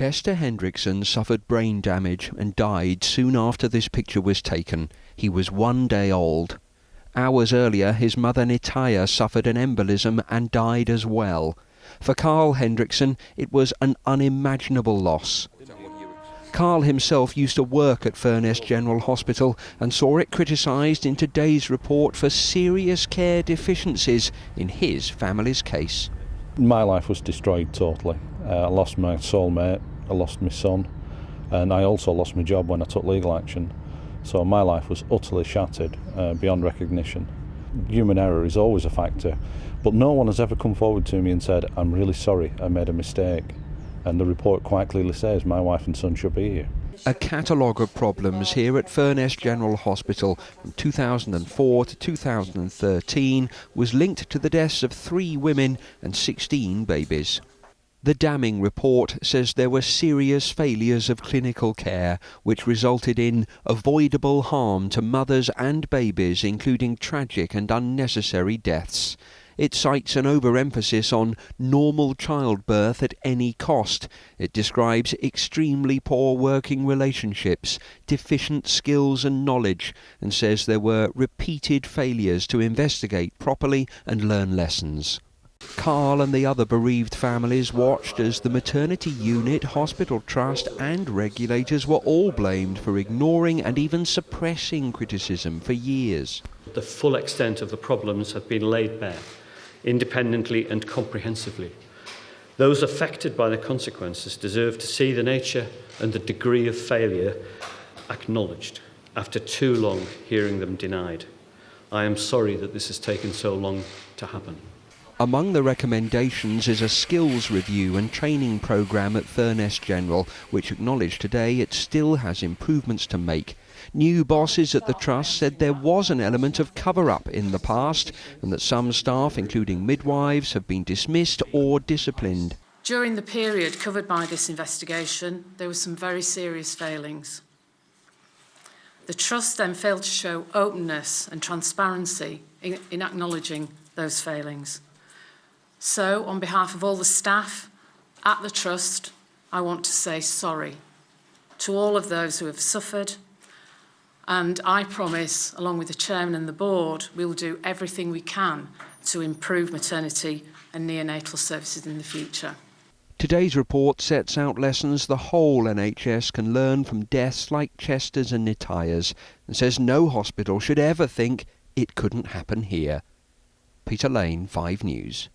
Bester Hendrickson suffered brain damage and died soon after this picture was taken. He was 1 day old. Hours earlier, his mother Nitaya suffered an embolism and died as well. For Carl Hendrickson, it was an unimaginable loss. Carl himself used to work at Furness General Hospital and saw it criticised in today's report for serious care deficiencies in his family's case. My life was destroyed totally. I lost my soulmate, I lost my son, and I also lost my job when I took legal action. So my life was utterly shattered, beyond recognition. Human error is always a factor, but no one has ever come forward to me and said, "I'm really sorry, I made a mistake." And the report quite clearly says my wife and son should be here. A catalogue of problems here at Furness General Hospital from 2004 to 2013 was linked to the deaths of 3 women and 16 babies. The damning report says there were serious failures of clinical care which resulted in avoidable harm to mothers and babies, including tragic and unnecessary deaths. It cites an overemphasis on normal childbirth at any cost. It describes extremely poor working relationships, deficient skills and knowledge, and says there were repeated failures to investigate properly and learn lessons. Carl and the other bereaved families watched as the maternity unit, hospital trust and regulators were all blamed for ignoring and even suppressing criticism for years. The full extent of the problems have been laid bare, independently and comprehensively. Those affected by the consequences deserve to see the nature and the degree of failure acknowledged after too long hearing them denied. I am sorry that this has taken so long to happen. Among the recommendations is a skills review and training programme at Furness General, which acknowledged today it still has improvements to make. New bosses at the Trust said there was an element of cover-up in the past and that some staff, including midwives, have been dismissed or disciplined. During the period covered by this investigation, there were some very serious failings. The Trust then failed to show openness and transparency in acknowledging those failings. So, on behalf of all the staff at the Trust, I want to say sorry to all of those who have suffered, and I promise, along with the Chairman and the Board, we will do everything we can to improve maternity and neonatal services in the future. Today's report sets out lessons the whole NHS can learn from deaths like Chester's and Nitaya's, and says no hospital should ever think it couldn't happen here. Peter Lane, 5 News.